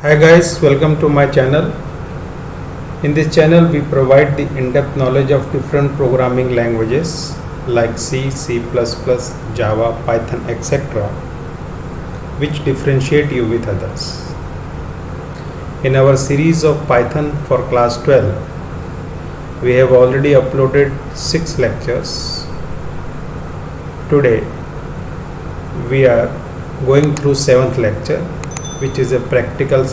Hi guys, welcome to my channel. In this channel we provide the in-depth knowledge of different programming languages like C, C++, Java, Python, etc. which differentiate you with others. In our series of Python for class 12, we have already uploaded 6 lectures. Today we are going through 7th lecture, which is a practical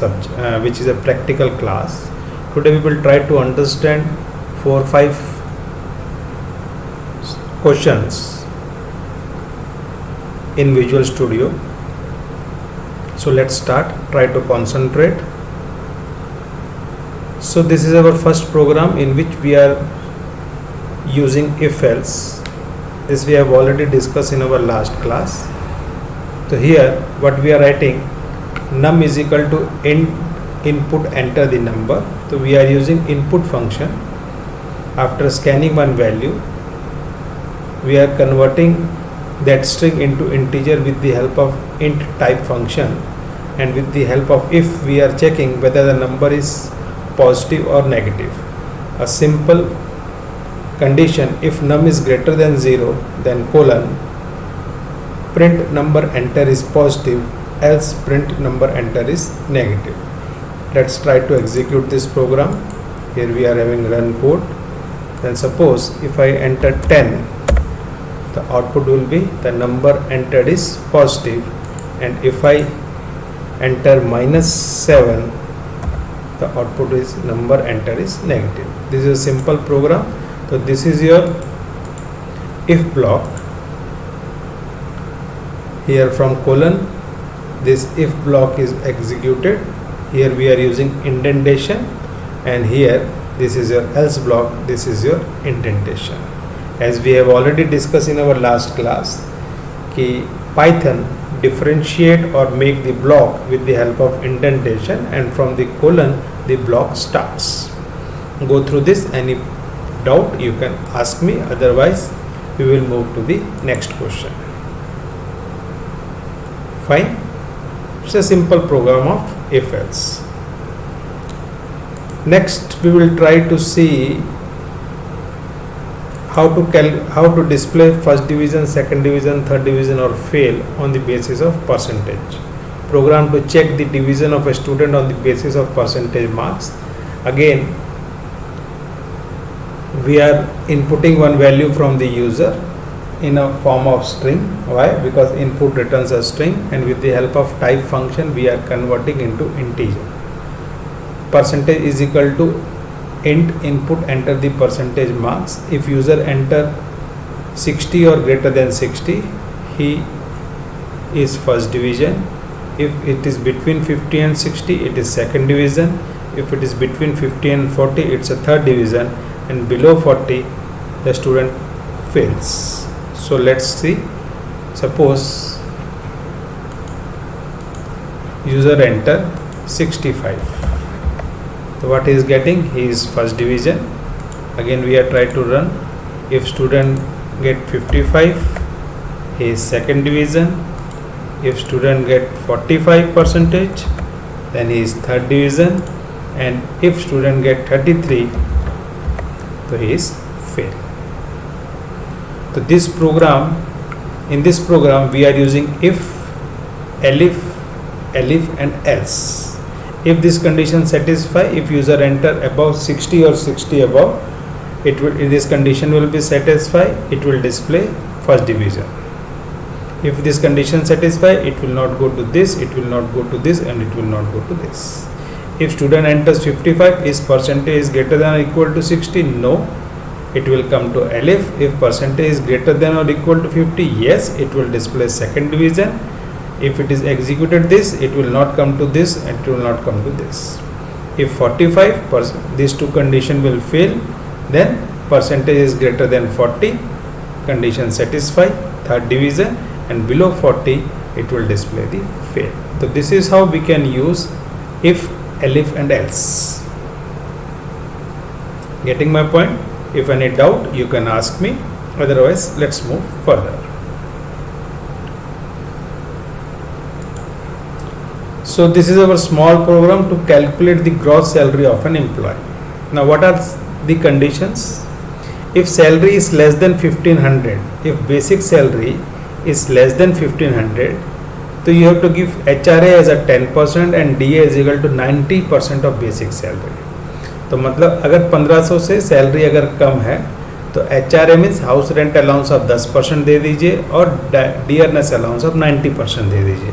class. Today we will try to understand 4 or 5 questions in Visual Studio. So let's start. Try to concentrate. So this is our first program in which we are using if-else. This we have already discussed in our last class. So here what we are writing, num is equal to input enter the number. So we are using input function. After scanning one value, we are converting that string into integer with the help of int type function, and with the help of if we are checking whether the number is positive or negative. A simple condition, if num is greater than 0, then colon print number enter is positive, else print number enter is negative. Let's try to execute this program. Here we are having run code. Then suppose if I enter 10, the output will be the number entered is positive, and if I enter -7, the output is number entered is negative. This is a simple program. So this is your if block. Here from colon, this if block is executed. Here we are using indentation, and here this is your else block, this is your indentation. As we have already discussed in our last class, कि Python differentiate or make the block with the help of indentation, and from the colon the block starts. Go through this. Any doubt you can ask me, otherwise we will move to the next question. Fine. It's a simple program of if-else. Next we will try to see how to display first division, second division, third division or fail on the basis of percentage. Program to check the division of a student on the basis of percentage marks. Again we are inputting one value from the user in a form of string. Why? Because input returns a string, and with the help of type function we are converting into integer. Percentage is equal to int input enter the percentage marks. If user enter 60 or greater than 60, he is first division. If it is between 50 and 60, it is second division. If it is between 50 and 40, it's a third division, and below 40 the student fails. So let's see. Suppose user enter 65. So what he is getting? He is first division. Again we are trying to run. If student get 55, he is second division. If student get 45%, then he is third division, and if student get 33, so he is fail. So this program, in this program we are using if, elif and else. If this condition satisfy, if user enter above 60 or 60 above, it will, this condition will be satisfied, it will display first division. If this condition satisfy, it will not go to this, it will not go to this, and it will not go to this. If student enters 55, is percentage is greater than or equal to 60? No. It will come to elif. If percentage is greater than or equal to 50, yes, it will display second division. If it is executed this, it will not come to this, and it will not come to this. If 45%, these two condition will fail, then percentage is greater than 40, condition satisfy, third division, and below 40 it will display the fail. So this is how we can use if, elif and else. Getting my point? If any doubt you can ask me, otherwise let's move further. So this is our small program to calculate the gross salary of an employee. Now what are the conditions? If salary is less than 1500, if basic salary is less than 1500, so you have to give HRA as a 10% and DA is equal to 90% of basic salary. तो मतलब अगर 1500 से salary अगर कम है तो HRA means house rent allowance आप 10% दे दीजिए और डियरनेस अलाउंस आप 90% दे दीजिए.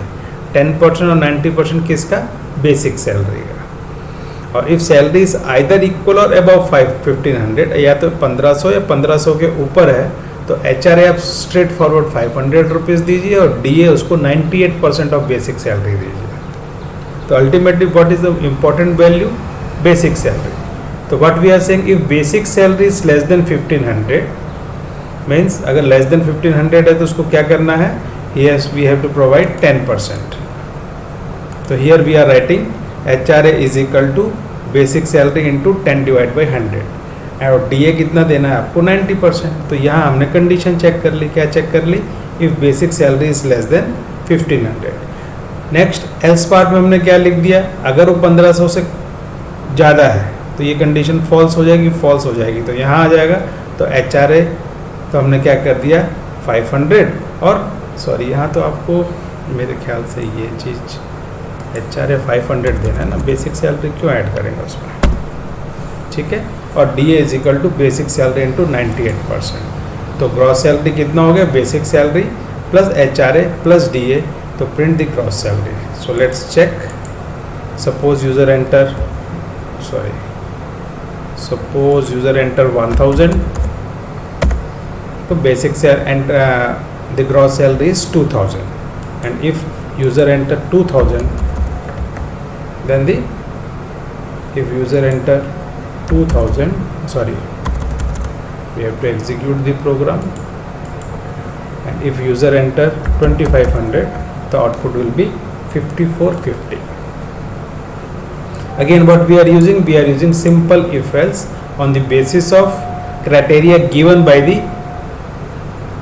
10% और 90% किसका? बेसिक सैलरी का. और if salary is either equal और अबव 1500, या तो 1500 या 1500 के ऊपर है तो HRA आप स्ट्रेट फॉरवर्ड 500 रुपीज़ दीजिए और DA उसको 98% ऑफ बेसिक सैलरी दीजिए. तो ultimately what is the important value? Basic salary. तो what we are saying, if basic salary is less than 1500 means अगर लेस देन 1500 है तो उसको क्या करना है? Yes, we have to provide 10%. So here we are writing HRA is equal to basic salary into 10 divided by 100. और DA कितना देना है आपको? 90%. तो यहाँ हमने कंडीशन चेक कर ली. क्या चेक कर ली? If basic salary is less than 1500. Next else part में हमने क्या लिख दिया? अगर वो 1500 से ज़्यादा है तो ये कंडीशन फॉल्स हो जाएगी. फॉल्स हो जाएगी तो यहाँ आ जाएगा. तो HRA तो हमने क्या कर दिया? 500. और सॉरी यहाँ तो आपको मेरे ख्याल से ये चीज़ HRA 500 देना है ना. बेसिक सैलरी क्यों ऐड करेंगे उसमें? ठीक है. और DA is equal to basic salary into 98%. तो ग्रॉस सैलरी कितना हो गया? Basic salary plus HRA plus DA. तो print the gross salary. So let's check. Suppose user enter 1000. तो basic salary the gross salary is 2000, and if user enter 2000, then if user enter 2000, we have to execute the program, and if user enter 2500, the output will be 5450. Again what we are using simple if else on the basis of criteria given by the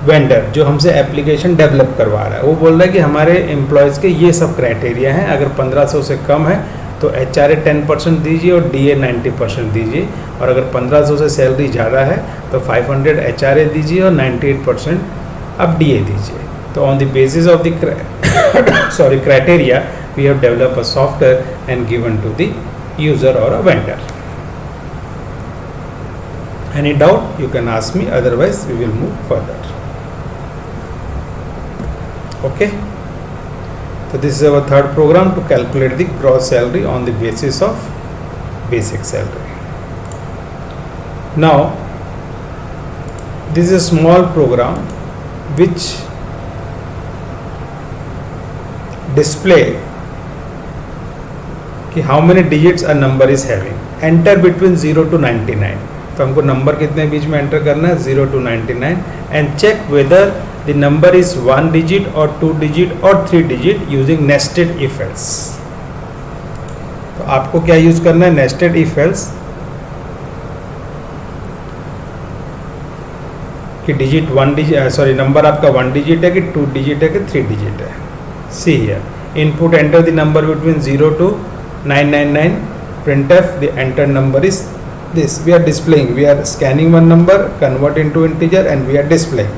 vendor जो हमसे application develop करवा रहा है. वो बोल रहा है कि हमारे एम्प्लॉयज़ के ये सब क्राइटेरिया हैं. अगर 1500 से कम है तो HRA 10% दीजिए और DA 90% दीजिए. और अगर 1500 से सैलरी ज़्यादा है तो 500 HRA दीजिए और 98% आप DA दीजिए. तो on the basis of the criteria we have develop a software and given to the user और a vendor. Any doubt you can ask me, otherwise we will move further. Okay, so this is our third program to calculate the gross salary on the basis of basic salary. Now this is a small program which display कि how many digits a number is having. Enter between 0 to 99. तो हमको number कितने बीच में enter करना है? 0 to 99. And check whether the number is 1 digit और 2 digit और 3 digit using nested if else. तो आपको क्या यूज करना है? नेस्टेड इफ एल्स कि डिजिट 1 डिजिट नंबर आपका 1 डिजिट है कि 2 डिजिट है कि 3 डिजिट है. See here input enter the number between 0 to 999. printf the entered number is this. We are displaying, we are scanning one number, convert into integer and we are displaying.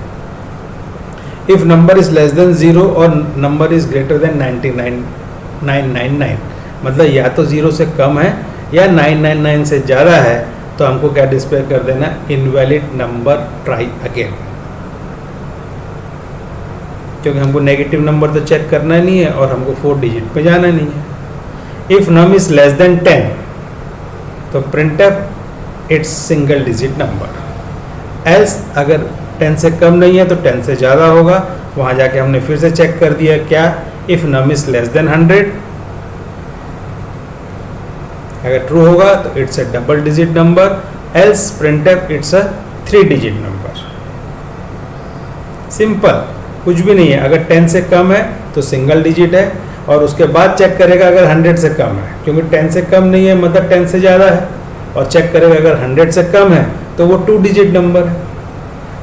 If number is less than 0 or number is greater than 999, मतलब या तो 0 से कम है या 999 से ज़्यादा है तो हमको क्या डिस्प्ले कर देना? Invalid number, try again. क्योंकि हमको नेगेटिव नंबर तो चेक करना नहीं है और हमको 4 डिजिट पे जाना नहीं है. If num is less than 10 तो printf it's single digit number. Else अगर 10 से कम नहीं है तो 10 से ज़्यादा होगा. वहाँ जाके हमने फिर से चेक कर दिया क्या? If num is less than 100, अगर ट्रू होगा तो it's a double digit number. Else printf it's a 3 digit number. Simple, कुछ भी नहीं है. अगर 10 से कम है तो सिंगल डिजिट है और उसके बाद चेक करेगा अगर 100 से कम है, क्योंकि 10 से कम नहीं है मतलब 10 से ज़्यादा है. और चेक करेगा अगर 100 से कम है तो वो 2 डिजिट नंबर है.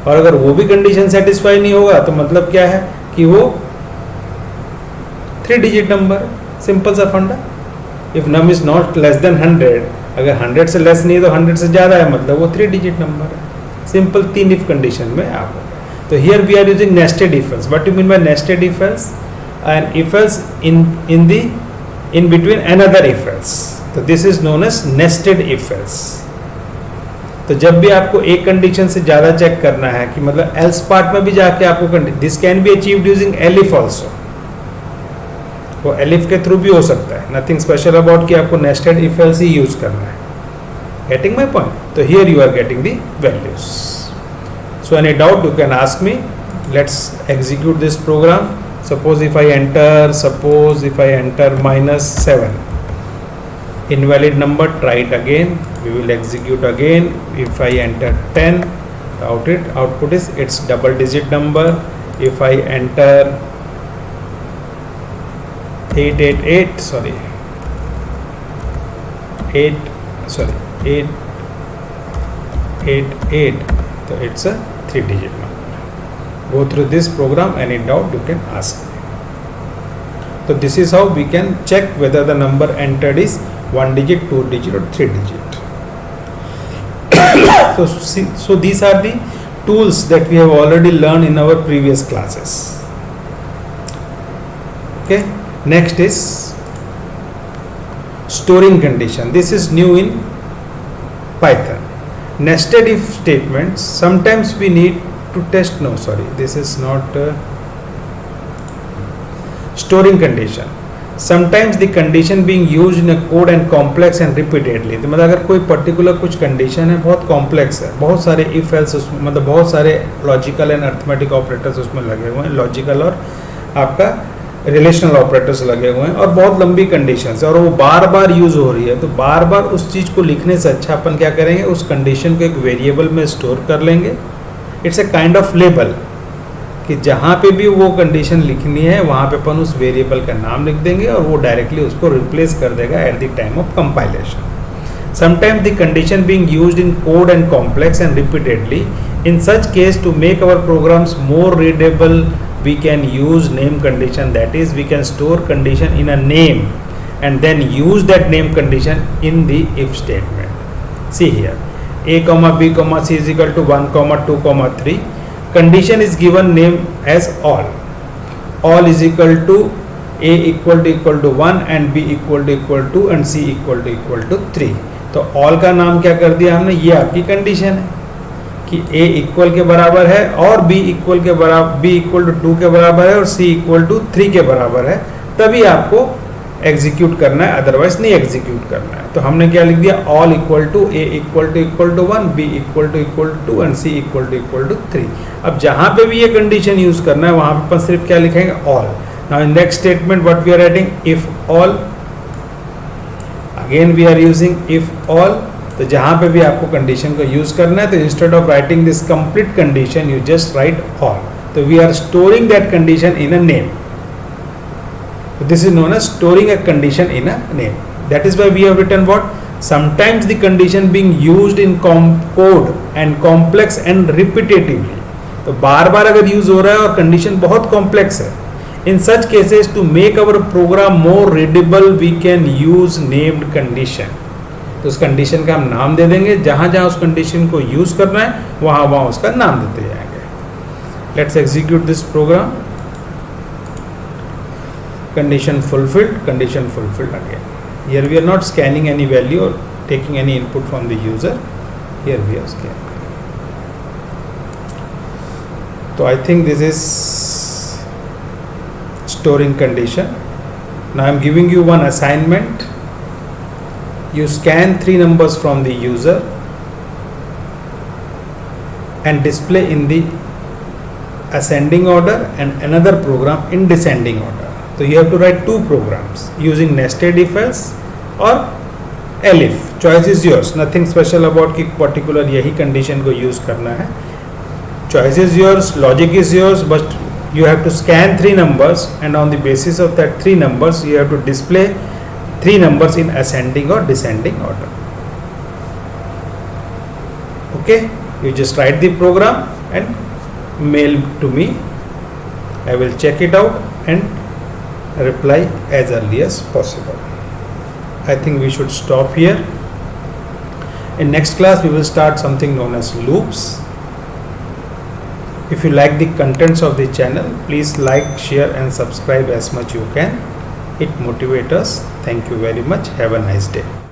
और अगर वो भी कंडीशन सेटिस्फाई नहीं होगा तो मतलब क्या है कि वो 3 डिजिट नंबर है. सिंपल सा फंडा. If num is not less than 100, अगर 100 से लेस नहीं है तो 100 से ज़्यादा है, मतलब वो 3 डिजिट नंबर है. सिंपल 3 इफ कंडीशन में आप. तो here we are using nested if else. What you mean by nested if else? And if else in between another if else. तो this is known as nested if else. तो जब भी आपको एक condition से ज़्यादा चेक करना है कि मतलब एल्स पार्ट में भी जाके आपको, this can be achieved using elif also. वो एलिफ के थ्रू भी हो सकता है. नथिंग स्पेशल अबाउट कि आपको नेस्टेड इफ एल्स ही यूज करना है. Getting my point? तो here you are getting the values. So any doubt you can ask me. Let's execute this program. Suppose if I enter -7, invalid number, try it again. We will execute again. If I enter 10, output is its double digit number. If I enter 888, 888, so it's a 3 digit number. Go through this program. Any doubt you can ask me. So this is how we can check whether the number entered is 1 digit, 2 digit or 3 digit. So these are the tools that we have already learned in our previous classes. Okay, next is storing condition. This is new in Python. Nested if statements. Sometimes we need to test. No, sorry, this is not storing condition. Sometimes the condition being used in a code and complex and repeatedly. तो मतलब अगर कोई particular कुछ condition है, बहुत complex है, बहुत सारे इफ एल्स उसमें, मतलब बहुत सारे लॉजिकल एंड अर्थमेटिक ऑपरेटर्स उसमें लगे हुए हैं, लॉजिकल और आपका रिलेशनल ऑपरेटर्स लगे हुए हैं, और बहुत लंबी कंडीशन है और वो बार बार यूज हो रही है. तो बार बार उस चीज़ को लिखने से अच्छा अपन क्या करेंगे, उस कंडीशन को एक वेरिएबल में स्टोर कर लेंगे. It's a kind of label कि जहाँ पे भी वो कंडीशन लिखनी है वहाँ पे अपन उस वेरिएबल का नाम लिख देंगे और वो डायरेक्टली उसको रिप्लेस कर देगा at the time of compilation. Sometimes the condition being used in code and complex and repeatedly. In such case to make our programs more readable we can use name condition. That is we can store condition in a name and then use that name condition in the if statement. See here, a comma b comma c is equal to 1 comma 2 comma 3. Condition is given name as all. All is equal to a equal to 1 and b equal to and c equal to 3. तो all का नाम क्या कर दिया हमने, ये आपकी condition है कि a इक्वल के बराबर है और b इक्वल टू 2 के बराबर है और c इक्वल टू 3 के बराबर है, तभी आपको एग्जीक्यूट करना है, अदरवाइज नहीं एग्जीक्यूट करना है. तो हमने क्या लिख दिया, all equal to a equal to 1, b equal to 2 and c equal to 3. अब जहाँ पे भी ये कंडीशन यूज करना है वहाँ पे अपन सिर्फ क्या लिखेंगे, all. Now in next statement what we are writing, if all. Again we are using if all. तो जहाँ पे भी आपको कंडीशन को यूज करना है, तो instead of writing this complete condition you just write all. तो we are storing that condition in a name. This is known as storing a condition in a name. That is why we have written what? Sometimes the condition being used in code and complex and repetitively. तो बार बार अगर use हो रहा है और condition बहुत complex है, in such cases to make our program more readable we can use named condition. तो उस कंडीशन का हम नाम दे देंगे, जहाँ जहाँ उस कंडीशन को यूज करना है वहाँ वहाँ उसका नाम देते जाएंगे. Let's execute this program. Condition fulfilled again. Here we are not scanning any value or taking any input from the user. Here we are scanning. So I think this is storing condition. Now I am giving you one assignment. You scan 3 numbers from the user and display in the ascending order and another program in descending order. So you have to write 2 programs using nested if else or elif. Choice is yours. Nothing special about कि particular यही condition को use करना है. Choice is yours, logic is yours, but you have to scan 3 numbers and on the basis of that 3 numbers you have to display 3 numbers in ascending or descending order. Okay, you just write the program and mail to me. I will check it out and reply as early as possible. I think we should stop here. In next class we will start something known as loops. If you like the contents of the channel, please like, share and subscribe as much you can. It motivates us. Thank you very much. Have a nice day.